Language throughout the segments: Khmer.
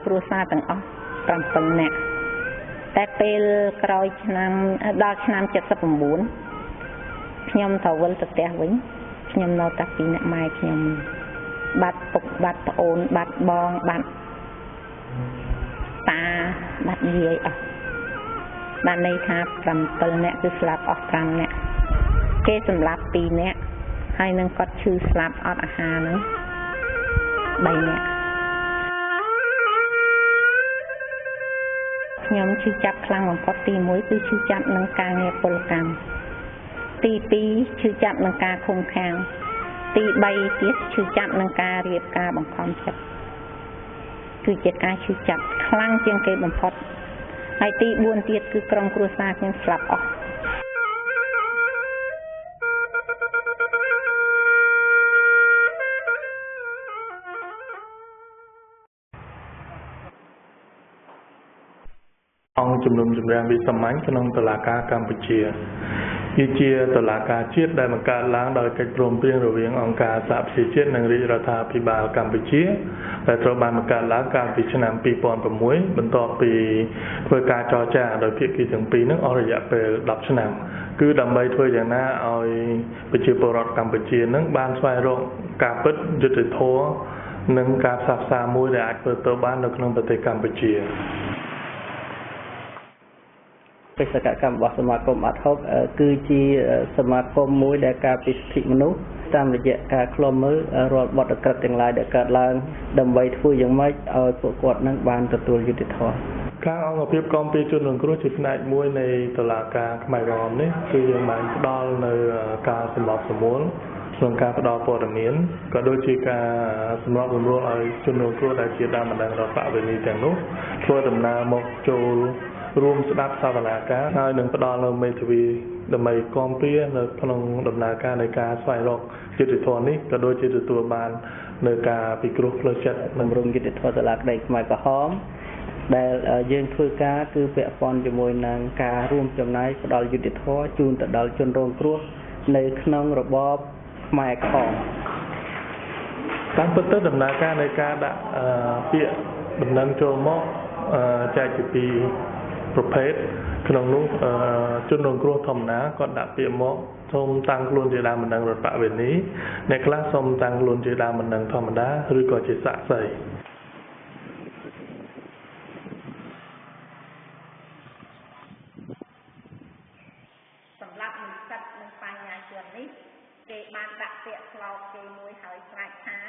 គ្រួសារទាំងអស់7នាក់តែពេលក្រោយឆ្នាំដល់ឆ្នាំ79ខ្ញុំត្រូវវិលទៅផ្ទះវិញខ្ញុំនៅតែពីអ្នកម៉ែខ្ញុំបាត់ពុកបាត់ប្អូនបាត់បងបាត់តាបាត់យាយអស់បានន័យថា7នាក់គឺស្លាប់អស់5នាក់គេសម្លាប់2នាក់ហើយនឹងគាត់ឈឺស្លាប់អត់អាហារហ្នឹង3នាក់ខ្ញុំឈឺចាប់ខ្លាំងបំផុតទី1គឺឈឺចាប់នឹងការងារពលកម្មទី2ឈឺចាប់នឹងការឃុំឃាំងទី3ទៀតឈឺចាប់នឹងការរៀបការបង្ខំចិត្តគឺជាការឈឺចាប់ខ្លាំងជាងគេបំផុតហើយទី4ទៀតគឺក្រុមគ្រួសារខ្ញុំស្លាប់អស់អង្គជំនុំជម្រះវិសាមញ្ញក្នុងតុលាការកម្ពុជាវាជាតុលាការជាតិដែលបង្កើតឡើងដោយកិច្ចព្រមព្រៀងរវាងអង្គការសហប្រជាជាតិនិងរាជរដ្ឋាភិបាលកម្ពុជាដែលត្រូវបានបង្កើតឡើងកាលពីឆ្នាំ2006បន្ទាប់ពីធ្វើការចរចាដោយភាគីទាំងពីរនឹងអស់រយៈពេល10ឆ្នាំគឺដើម្បីធ្វើយ៉ាងណាឲ្យប្រជាពលរដ្ឋកម្ពុជានឹងបានស្វែងរកការពិតយុត្តិធម៌និងការផ្សះផ្សាមួយដែលអាចធ្វើទៅបាននៅក្នុងប្រទេសកម្ពុជាបេសកកម្មរបស់សមាគមអាត់ហុកគឺជាសមាគមមួយដែលការពារសិទ្ធិមនុស្សតាមរយៈការឃ្លាំមើលរាល់បទក្រិតទាំងឡាយដែលកើតឡើងដើម្បីធ្វើយ៉ាងម៉េចឲ្យពួកគាត់នឹងបានទទួលយុត្តិធម៌ការអង្គភាពគាំពារជនរងគ្រោះជាផ្នែកមួយនៃតុលាការខ្មែរក្រហមនេះគឺយើងបានផ្ដល់នៅការសម្របសម្រួលក្នុងការផ្ដល់ព័ត៌មានក៏ដូចជាការសម្របសម្រួលឲ្យជនរងគ្រោះដែលជាដើមបណ្ដឹងរដ្ឋបវេនីទាំងនោះធ្វើដំណើរមកចូលរួមស្ដាប់សវនាការហើយនឹងផ្ដល់នូវមេធាវីដើម្បីគាំពារនៅក្នុងដំណើរការនៃការស្វែងរកយុត្តិធម៌នេះក៏ដូចជាទទួលបាននៅការពិគ្រោះផ្លូវចិត្តនិងរំយុត្តិធម៌តុលាការខ្មែរក្រហមដែលយើងធ្វើការគឺពាក់ព័ន្ធជាមួយនឹងការរួមចំណែកផ្ដល់យុត្តិធម៌ជូនទៅដល់ជនរងគ្រោះនៅក្នុងរបបខ្មែរក្រហមតាមពិតទៅដំណើរការនៃការដាក់ពាក្យដំណឹងចូលមកចែកជាពីរប្រភេទក្នុងនោះជនរងគ្រោះធម្មតាគាត់ដាក់ពាក្យមកសូមតាំងខ្លួនជាដើមបណ្ដឹងរដ្ឋបវេនីអ្នកខ្លះសូមតាំងខ្លួនជាដើមបណ្ដឹងធម្មតាឬក៏ជាសាក្សីសម្រាប់និស្សិតនិងបញ្ញាជននេះគេបានដាក់ពាក្យស្លោកគេមួយហើយស្រេចថា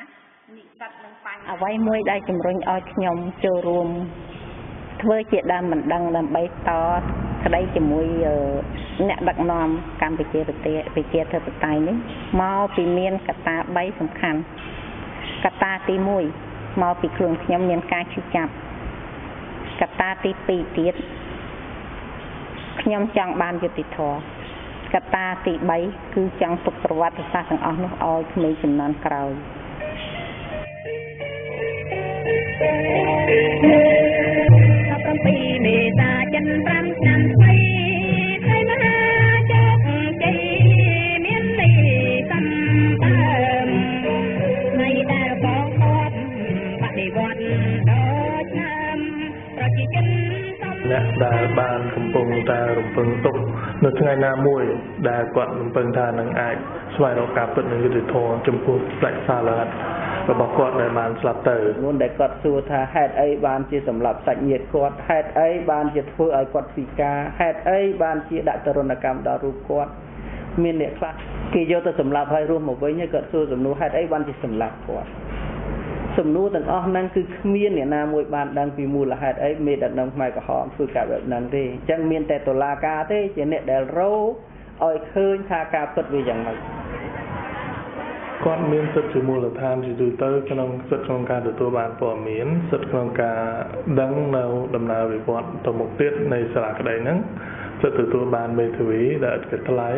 និស្សិតនិងបញ្ញាអ្វីមួយដែលជំរុញឲ្យខ្ញុំចូលរួមធ្វើជាដើមបណ្ដឹងដើម្បីតស្ដីជាមួយអ្នកដឹកនាំកម្ពុជាប្រជាធិបតេយ្យនេះមកពីមានកត្តា3សំខាន់កត្តាទី1មកពីខ្លួនខ្ញុំមានការឈឺចាប់កត្តាទី2ទៀតខ្ញុំចង់បានយុត្តិធម៌កត្តាទី3គឺចង់ទុកប្រវត្តិសាស្ត្រទាំងអស់នោះឲ្យក្មេងជំនាន់ក្រោយពីមេតាចិន5ឆ្នាំស្វ័យហើយមហាជោគជ័យមានន័យសំបើមនៃដែលបងគាត់បដិវត្តដល់ឆ្នាំប្រជាជនអ្នកដែលបានកំពុងតែរំពឹងទុកនៅថ្ងៃណាមួយដែលគាត់រំពឹងថានឹងអាចស្វែងរកការពិតនិងយុត្តិធម៌ចំពោះផ្លេចសាឡាតរបស់គាត់ដែលបានស្លាប់ទៅមុនដែលគាត់សួរថាហេតុអីបានជាសម្លាប់សាច់ញាតិគាត់ហេតុអីបានជាធ្វើឲ្យគាត់ពិការហេតុអីបានជាដាក់ទរណកម្មដល់រូបគាត់មានអ្នកខ្លះគេយកទៅសម្លាប់ហើយរស់មកវិញហើយគាត់សួរសំណួរហេតុអីបានជាសម្លាប់គាត់សំណួរទាំងអស់ហ្នឹងគឺគ្មានអ្នកណាមួយបានដឹងពីមូលហេតុអីមេដឹកនាំខ្មែរក្រហមធ្វើការបែបហ្នឹងទេអញ្ចឹងមានតែតុលាការទេជាអ្នកដែលរោឲ្យឃើញថាការពិតវាយ៉ាងម៉េចគាត់មានសិទ្ធិជាមូលដ្ឋានជាទូទៅក្នុងសិទ្ធិក្នុងការទទួលបានព័ត៌មានសិទ្ធិក្នុងការដឹងនៅដំណើរវិវត្តទៅមុខទៀតនៃសាលាក្តីហ្នឹងសិទ្ធិទទួលបានមេធាវីដែលឥតគិតថ្លៃ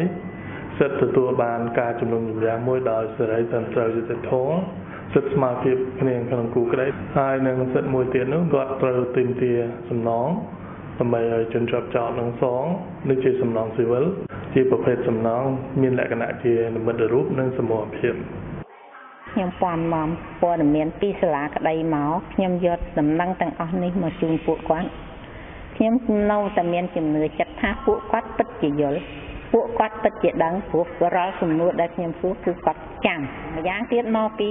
សិទ្ធិទទួលបានការជំនុំជម្រះមួយដោយសេរីត្រឹមត្រូវយុត្តិធម៌សិទ្ធិស្មារតីគ្នាក្នុងគូក្តីហើយនឹងសិទ្ធិមួយទៀតនោះគាត់ត្រូវទាមទារសំណងដើម្បីឲ្យជនជាប់ចោទនឹងសងនេះជាសំណងស៊ីវិលជាប្រភេទសំណងមានលក្ខណៈជានិមិត្តរូបនិងសមូហភាព ខ្ញុំពំមព័ត៌មានពីសាលាក្តីមកខ្ញុំយកដំណឹងទាំងអស់នេះមកជូនពួកគាត់ខ្ញុំនៅតែមានជំនឿចិត្តថាពួកគាត់ពិតជាយល់ពួកគាត់ពិតជាដឹងព្រោះរាល់សំណួរដែលខ្ញុំសួរគឺគាត់ចាំម្យ៉ាងទៀតមកពី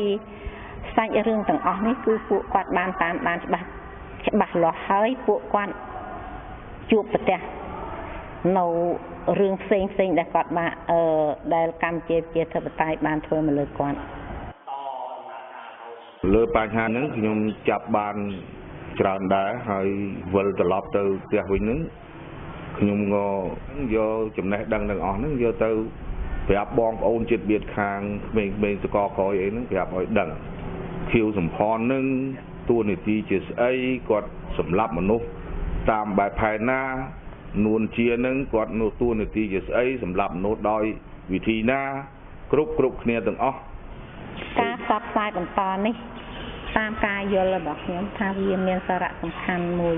សាច់រឿងទាំងអស់នេះគឺពួកគាត់បានតាមដានច្បាស់លាស់ហើយពួកគាត់ជួបប្រទះនៅរឿងផ្សេងដែលគាត់បានដែលកម្ពុជាជាធិបតេយ្យបានធ្វើមកលើគាត់លើបញ្ហាហ្នឹងខ្ញុំចាប់បានច្រើនដែរហើយវិលត្រឡប់ទៅផ្ទះវិញហ្នឹងខ្ញុំក៏យកចំណេះដឹងទាំងអស់ហ្នឹងយកទៅប្រាប់បងប្អូនជិតបៀតខាងក្មេងៗសកលក្រោយអីហ្នឹងប្រាប់ឲ្យដឹងខៀវសំផនហ្នឹងតួនាទីជាស្អីគាត់សម្លាប់មនុស្សតាមបែបផែនណានួនជានឹងគាត់នៅតួនាទីជាស្អីសម្រាប់មនុស្សដោយវិធីណាគ្រប់គ្នាទាំងអស់ការផ្សព្វផ្សាយបន្តនេះតាមការយល់របស់ខ្ញុំថាវាមានសារៈសំខាន់មួយ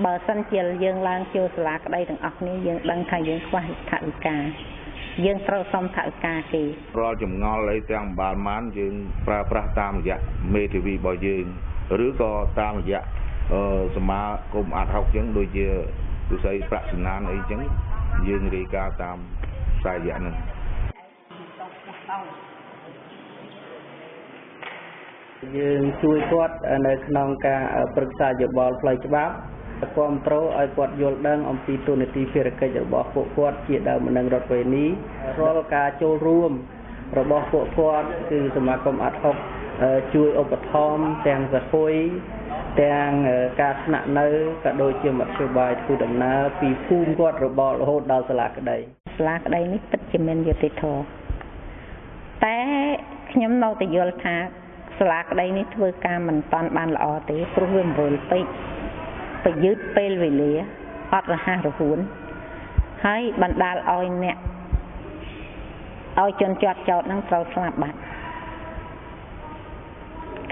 បើសិនជាយើងឡើងចូលសាលាក្តីទាំងអស់គ្នាយើងដឹងថាយើងខ្វះថវិកាយើងត្រូវសុំថវិកាគេរាល់ចម្ងល់អីទាំងបាលម៉ានយើងប្រើប្រាស់តាមរយៈមេធាវីរបស់យើងឬក៏តាមរយៈសមាគមអាត់ហុកចឹងដូចជាទូស័យប្រាក់សំណានអីចឹងយើងរាយការណ៍តាមខ្សែរយៈហ្នឹងយើងជួយគាត់នៅក្នុងការប្រឹក្សាយោបល់ផ្លូវច្បាប់គ្រប់គ្រងឲ្យគាត់យល់ដឹងអំពីទូនាទីភារកិច្ចរបស់ពួកគាត់ជាដើមនឹងរដ្ឋវេនីរាល់ការចូលរួមរបស់ពួកគាត់គឺសមាគមអាត់ហុកជួយឧបត្ថម្ភទាំងសហួយទាំងការស្នាក់នៅក៏ដូចជាមធ្យោបាយធ្វើដំណើរពីភូមិគាត់របស់រហូតដល់សាលាក្តីនេះពិតជាមានយុត្តិធម៌តែខ្ញុំនៅតែយល់ថាសាលាក្តីនេះធ្វើការមិនតាន់បានល្អទេព្រោះវារវល់ពេកប្រយឺតពេលវេលាអត់រហ័សរហួនហើយបណ្ដាលឲ្យអ្នកឲ្យជនជាប់ចោទនឹងត្រូវស្លាប់បាត់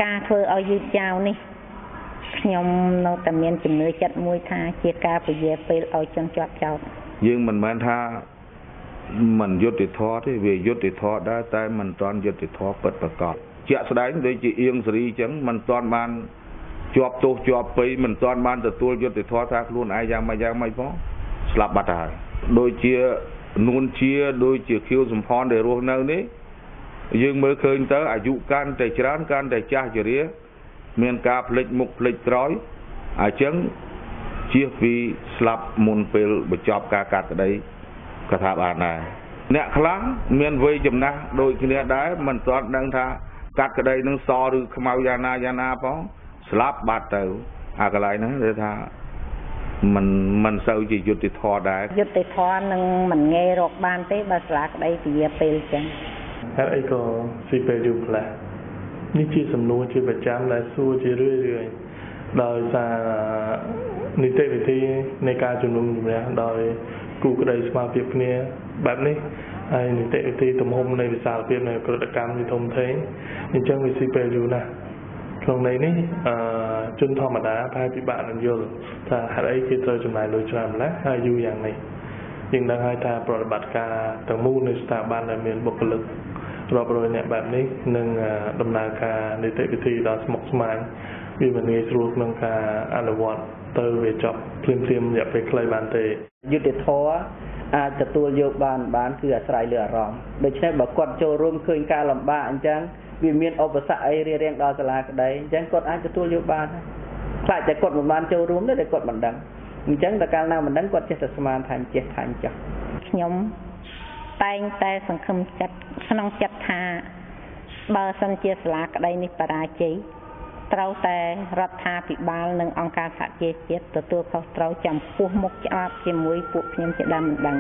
ការធ្វើឲ្យយឺតយ៉ាវនេះខ្ញុំនៅតែមានជំនឿចិត្តមួយថាជាការពយាពេលឲ្យជនជាប់ចោទយើងមិនមែនថាមិនយុត្តិធម៌ទេវាយុត្តិធម៌ដែរតែមិនទាន់យុត្តិធម៌ពិតប្រាកដជាក់ស្ដែងដូចជាអៀងសេរីអញ្ចឹងមិនទាន់បានជាប់ទោសជាប់ពៃមិនទាន់បានទទួលយុត្តិធម៌ថាខ្លួនឯងយ៉ាងម៉េចផងស្លាប់បាត់ហើយដូចជានួនជាដូចជាខៀវសំផនដែលរស់នៅនេះយើងមើលឃើញទៅអាយុកាន់តែច្រើនកាន់តែចាស់ជរាមានការផ្លិចមុខផ្លិចក្រោយអញ្ចឹងជៀសពីស្លាប់មុនពេលបញ្ចប់ការកាត់ក្តីក៏ថាបានដែរអ្នកខ្លះមានវ័យចំណាស់ដូចគ្នាដែរមិនទាន់ដឹងថាកាត់ក្តីនឹងសឬខ្មៅយ៉ាងណាផងស្លាប់បាត់ទៅអាកន្លែងហ្នឹងគេថាមិនសូវជាយុត្តិធម៌ដែរយុត្តិធម៌នឹងមិនងាយរកបានទេបើសាលាក្តីពយាពេលអញ្ចឹងហើយអីក៏ស៊ីពេលយូរខ្លះនេះជាសំណួរជាប្រចាំដែលសួរជារឿយដោយសារនីតិវិធីនៃការជំនុំជម្រះដោយគូក្តីស្មារតីគ្នាបែបនេះហើយនីតិវិធីទំហំនៃវិសាលភាពនៃក្រតកម្មជាធំធេងអញ្ចឹងវាស៊ីពេលយូរណាស់ក្នុងន័យនេះជនធម្មតាប្រហែលពិបាកនឹងយល់ថាហេតុអីគេត្រូវចំណាយលុយច្រើនម្ល៉េះហើយយូរយ៉ាងនេះយើងដឹងហើយថាប្រតិបត្តិការទាំងមូលនៃស្ថាប័នដែលមានបុគ្គលិករាប់រយអ្នកបែបនេះនឹងដំណើរការនីតិវិធីដ៏ស្មុគស្មាញវាមិនងាយស្រួលក្នុងការអនុវត្តទៅវាចប់ភ្លាមរយៈពេលខ្លីបានទេយុត្តិធម៌អាចទទួលយកបានគឺអាស្រ័យលើអារម្មណ៍ដូច្នេះបើគាត់ចូលរួមឃើញការលំបាកអញ្ចឹងវាមានឧបសគ្គអីរៀងដល់សាលាក្តីអញ្ចឹងគាត់អាចទទួលយកបានខ្លាចតែគាត់មិនបានចូលរួមទេតែគាត់មិនដឹងអញ្ចឹងតែកាលណាមិនដឹងគាត់ចេះតែស្មានថាចេះថាចោះខ្ញុំតែងតែសង្ឃឹមចិត្តក្នុងចិត្តថាបើសិនជាសាលាក្តីនេះបរាជ័យត្រូវតែរដ្ឋាភិបាលនិងអង្គការសហជីវជាតិទទួលខុសត្រូវចំពោះមុខច្បាប់ជាមួយពួកខ្ញុំជាដើមមិនដឹង